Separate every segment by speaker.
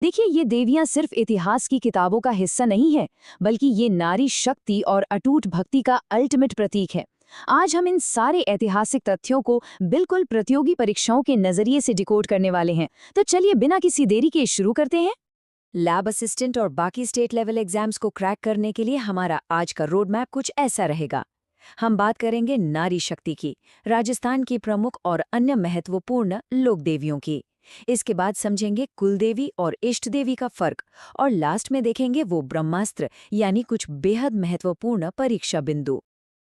Speaker 1: देखिए, ये देवियां सिर्फ इतिहास की किताबों का हिस्सा नहीं है, बल्कि ये नारी शक्ति और अटूट भक्ति का अल्टीमेट प्रतीक है। आज हम इन सारे ऐतिहासिक तथ्यों को बिल्कुल प्रतियोगी परीक्षाओं के नजरिए से डिकोड करने वाले हैं। तो चलिए बिना किसी देरी के शुरू करते हैं। लैब असिस्टेंट और बाकी स्टेट लेवल एग्जाम्स को क्रैक करने के लिए हमारा आज का रोड मैप कुछ ऐसा रहेगा। हम बात करेंगे नारी शक्ति की, राजस्थान की प्रमुख और अन्य महत्वपूर्ण लोक देवियों की। इसके बाद समझेंगे कुलदेवी और इष्ट देवी का फर्क, और लास्ट में देखेंगे वो ब्रह्मास्त्र यानी कुछ बेहद महत्वपूर्ण परीक्षा बिंदु।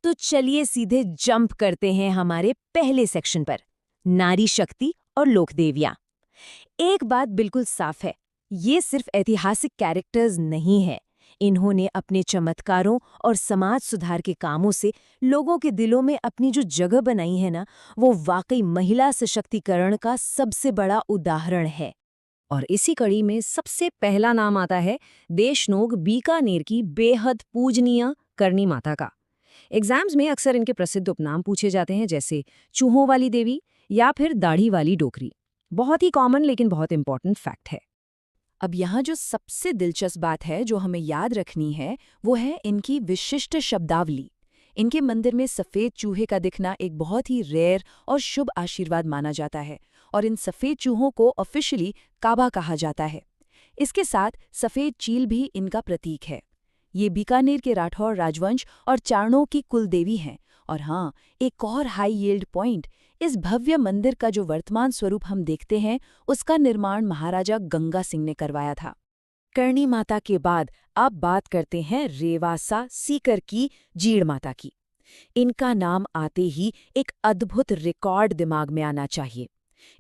Speaker 1: तो चलिए सीधे जंप करते हैं हमारे पहले सेक्शन पर, नारी शक्ति और लोक देवियां। एक बात बिल्कुल साफ है, ये सिर्फ ऐतिहासिक कैरेक्टर्स नहीं है। इन्होंने अपने चमत्कारों और समाज सुधार के कामों से लोगों के दिलों में अपनी जो जगह बनाई है ना, वो वाकई महिला सशक्तिकरण का सबसे बड़ा उदाहरण है। और इसी कड़ी में सबसे पहला नाम आता है देशनोग बीकानेर की बेहद पूजनीय करणी माता का। एग्जाम्स में अक्सर इनके प्रसिद्ध उपनाम पूछे जाते हैं, जैसे चूहों वाली देवी या फिर दाढ़ी वाली डोकरी। बहुत ही कॉमन लेकिन बहुत इंपॉर्टेंट फैक्ट है। अब यहाँ जो सबसे दिलचस्प बात है जो हमें याद रखनी है, वो है इनकी विशिष्ट शब्दावली। इनके मंदिर में सफ़ेद चूहे का दिखना एक बहुत ही रेयर और शुभ आशीर्वाद माना जाता है, और इन सफ़ेद चूहों को ऑफिशियली काबा कहा जाता है। इसके साथ सफ़ेद चील भी इनका प्रतीक है। ये बीकानेर के राठौर राजवंश और चारणों की कुलदेवी हैं। और हाँ, एक और हाई यील्ड पॉइंट, इस भव्य मंदिर का जो वर्तमान स्वरूप हम देखते हैं, उसका निर्माण महाराजा गंगा सिंह ने करवाया था। करणी माता के बाद अब बात करते हैं रेवासा सीकर की जीड़ माता की। इनका नाम आते ही एक अद्भुत रिकॉर्ड दिमाग में आना चाहिए।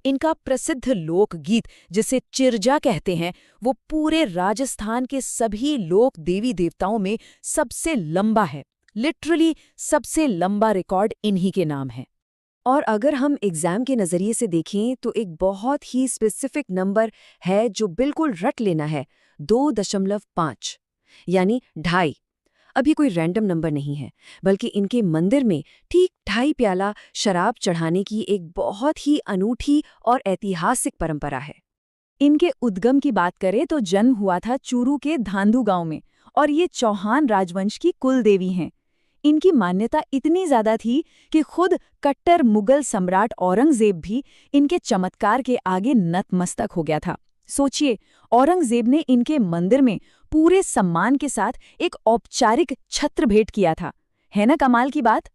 Speaker 1: इनका प्रसिद्ध लोकगीत, जिसे चिरजा कहते हैं, वो पूरे राजस्थान के सभी लोक देवी देवताओं में सबसे लंबा है। लिटरली सबसे लंबा रिकॉर्ड इन्हीं के नाम है। और अगर हम एग्जाम के नज़रिए से देखें तो एक बहुत ही स्पेसिफिक नंबर है जो बिल्कुल रट लेना है, 2.5 यानी 2.5। अभी कोई रैंडम नंबर नहीं है, बल्कि इनके मंदिर में ठीक 2.5 प्याला शराब चढ़ाने की एक बहुत ही अनूठी और ऐतिहासिक परंपरा है। इनके उद्गम की बात करें तो जन्म हुआ था चूरू के धांधु गांव में, और ये चौहान राजवंश की कुल देवी हैं। इनकी मान्यता इतनी ज्यादा थी कि खुद कट्टर मुगल सम्राट औरंगजेब भी इनके चमत्कार के आगे नतमस्तक हो गया था। सोचिए, औरंगजेब ने इनके मंदिर में पूरे सम्मान के साथ एक औपचारिक छत्र भेंट किया था। है ना कमाल की बात।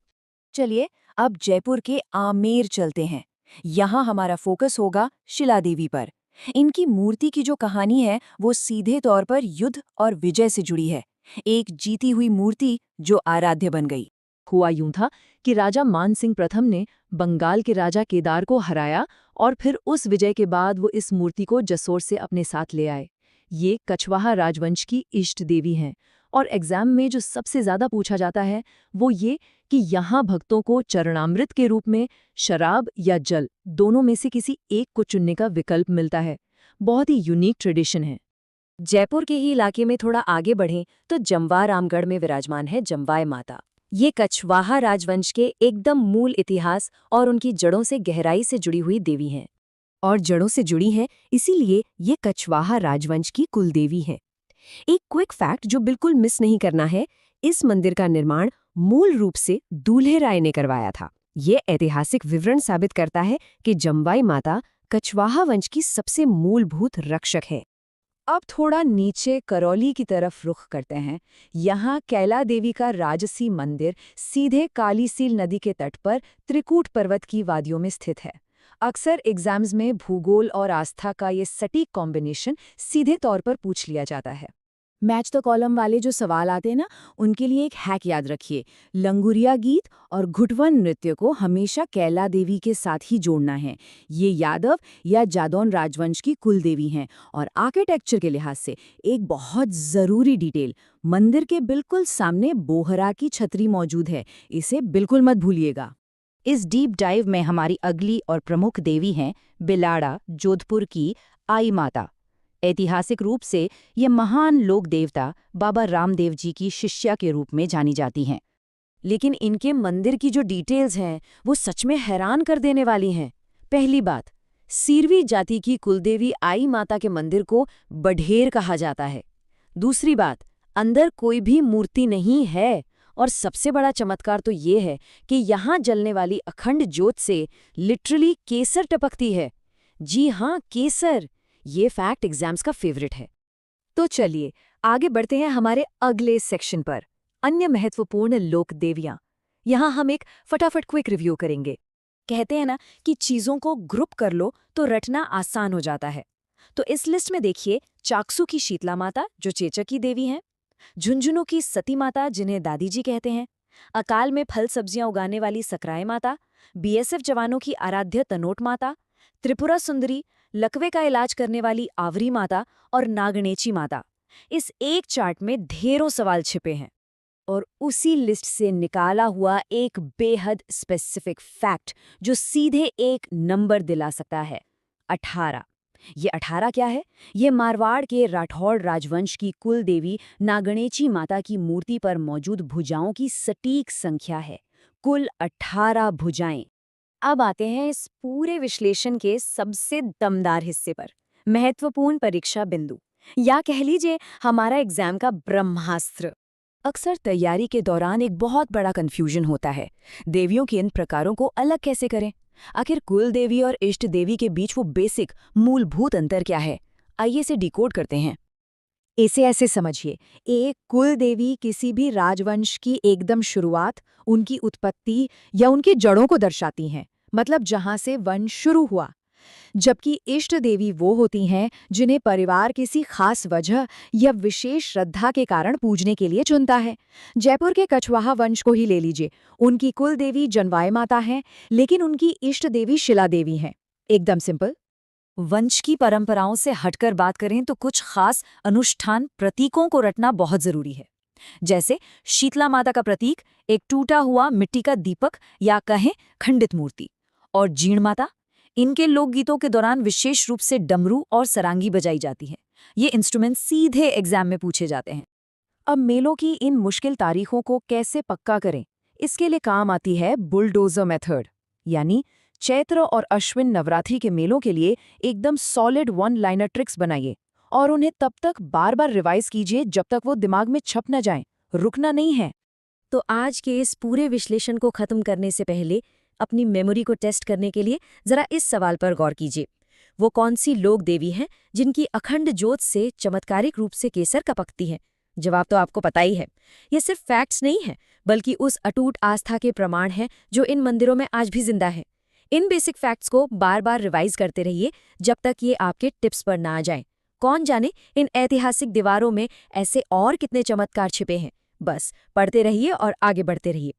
Speaker 1: चलिए अब जयपुर के आमेर चलते हैं। यहाँ हमारा फोकस होगा शिला देवी पर। इनकी मूर्ति की जो कहानी है वो सीधे तौर पर युद्ध और विजय से जुड़ी है। एक जीती हुई मूर्ति जो आराध्य बन गई। हुआ यूं था कि राजा मानसिंह प्रथम ने बंगाल के राजा केदार को हराया, और फिर उस विजय के बाद वो इस मूर्ति को जसोर से अपने साथ ले आए। ये कछवाहा राजवंश की इष्ट देवी हैं। और एग्जाम में जो सबसे ज्यादा पूछा जाता है वो ये कि यहाँ भक्तों को चरणामृत के रूप में शराब या जल, दोनों में से किसी एक को चुनने का विकल्प मिलता है। बहुत ही यूनिक ट्रेडिशन है। जयपुर के ही इलाके में थोड़ा आगे बढ़ें तो जमवा रामगढ़ में विराजमान है जमवाय माता। ये कछवाहा राजवंश के एकदम मूल इतिहास और उनकी जड़ों से गहराई से जुड़ी हुई देवी हैं। और जड़ों से जुड़ी हैं इसीलिए ये कछवाहा राजवंश की कुलदेवी हैं। एक क्विक फैक्ट जो बिल्कुल मिस नहीं करना है, इस मंदिर का निर्माण मूल रूप से दूल्हे राय ने करवाया था। ये ऐतिहासिक विवरण साबित करता है कि जमवाई माता कछवाहा वंश की सबसे मूलभूत रक्षक है। अब थोड़ा नीचे करौली की तरफ रुख करते हैं। यहाँ कैला देवी का राजसी मंदिर सीधे कालीसील नदी के तट पर त्रिकूट पर्वत की वादियों में स्थित है। अक्सर एग्जाम्स में भूगोल और आस्था का ये सटीक कॉम्बिनेशन सीधे तौर पर पूछ लिया जाता है। मैच द कॉलम वाले जो सवाल आते हैं ना, उनके लिए एक हैक याद रखिए। लंगुरिया गीत और घुटवन नृत्य को हमेशा कैला देवी के साथ ही जोड़ना है। ये यादव या जादौन राजवंश की कुलदेवी हैं। और आर्किटेक्चर के लिहाज से एक बहुत ज़रूरी डिटेल, मंदिर के बिल्कुल सामने बोहरा की छतरी मौजूद है, इसे बिल्कुल मत भूलिएगा। इस डीप डाइव में हमारी अगली और प्रमुख देवी हैं बिलाड़ा, जोधपुर की आई माता। ऐतिहासिक रूप से ये महान लोक देवता बाबा रामदेव जी की शिष्या के रूप में जानी जाती हैं। लेकिन इनके मंदिर की जो डिटेल्स हैं वो सच में हैरान कर देने वाली हैं। पहली बात, सीरवी जाति की कुलदेवी आई माता के मंदिर को बढेर कहा जाता है। दूसरी बात, अंदर कोई भी मूर्ति नहीं है और सबसे बड़ा चमत्कार तो ये है कि यहाँ जलने वाली अखंड ज्योत से लिटरली केसर टपकती है। जी हाँ, केसर। ये फैक्ट एग्जाम्स का फेवरेट है। तो चलिए आगे बढ़ते हैं हमारे अगले सेक्शन पर, अन्य महत्वपूर्ण लोक देवियां। यहाँ हम एक फटाफट क्विक रिव्यू करेंगे। कहते हैं ना कि चीजों को ग्रुप कर लो तो रटना आसान हो जाता है। तो इस लिस्ट में देखिए चाकसू की शीतला माता जो चेचक की देवी हैं, झुंझुनू की सती माता जिन्हें दादी जी कहते हैं, अकाल में फल सब्जियां उगाने वाली सकराय माता, बीएसएफ जवानों की आराध्य तनोट माता, त्रिपुरा सुंदरी, लकवे का इलाज करने वाली आवरी माता और नागणेची माता। इस एक चार्ट में ढेरों सवाल छिपे हैं। और उसी लिस्ट से निकाला हुआ एक बेहद स्पेसिफिक फैक्ट जो सीधे एक नंबर दिला सकता है, 18। ये 18 क्या है? ये मारवाड़ के राठौड़ राजवंश की कुल देवी नागणेची माता की मूर्ति पर मौजूद भुजाओं की सटीक संख्या है। कुल 18 भुजाएं। अब आते हैं इस पूरे विश्लेषण के सबसे दमदार हिस्से पर, महत्वपूर्ण परीक्षा बिंदु, या कह लीजिए हमारा एग्जाम का ब्रह्मास्त्र। अक्सर तैयारी के दौरान एक बहुत बड़ा कंफ्यूजन होता है, देवियों के इन प्रकारों को अलग कैसे करें? आखिर कुल देवी और इष्ट देवी के बीच वो बेसिक मूलभूत अंतर क्या है? आइए इसे डिकोड करते हैं। इसे ऐसे समझिए, एक कुल देवी किसी भी राजवंश की एकदम शुरुआत, उनकी उत्पत्ति या उनकी जड़ों को दर्शाती हैं, मतलब जहां से वंश शुरू हुआ। जबकि इष्ट देवी वो होती हैं जिन्हें परिवार किसी खास वजह या विशेष श्रद्धा के कारण पूजने के लिए चुनता है। जयपुर के कछवाहा वंश को ही ले लीजिए, उनकी कुल देवी जनवाय माता हैं, लेकिन उनकी इष्ट देवी शिला देवी हैं। एकदम सिंपल। वंश की परंपराओं से हटकर बात करें तो कुछ खास अनुष्ठान प्रतीकों को रटना बहुत जरूरी है। जैसे शीतला माता का प्रतीक एक टूटा हुआ मिट्टी का दीपक या कहें खंडित मूर्ति, और जीण माता, इनके लोकगीतों के दौरान विशेष रूप से डमरू और सरांगी बजाई जाती है। ये इंस्ट्रूमेंट सीधे एग्जाम में पूछे जाते हैं। अब मेलों की इन मुश्किल तारीखों को कैसे पक्का करें, इसके लिए काम आती है बुलडोजर मेथड, यानी चैत्र और अश्विन नवरात्रि के मेलों के लिए एकदम सॉलिड वन लाइनर ट्रिक्स बनाइए और उन्हें तब तक बार बार रिवाइज कीजिए जब तक वो दिमाग में छप न जाएं। रुकना नहीं है। तो आज के इस पूरे विश्लेषण को खत्म करने से पहले अपनी मेमोरी को टेस्ट करने के लिए जरा इस सवाल पर गौर कीजिए, वो कौन सी लोक देवी हैं जिनकी अखंड ज्योत से चमत्कारिक रूप से केसर कपकती है? जवाब तो आपको पता ही है। ये सिर्फ फैक्ट्स नहीं है, बल्कि उस अटूट आस्था के प्रमाण हैं जो इन मंदिरों में आज भी जिंदा है। इन बेसिक फैक्ट्स को बार बार रिवाइज करते रहिए जब तक ये आपके टिप्स पर ना आ जाएं। कौन जाने इन ऐतिहासिक दीवारों में ऐसे और कितने चमत्कार छिपे हैं। बस पढ़ते रहिए और आगे बढ़ते रहिए।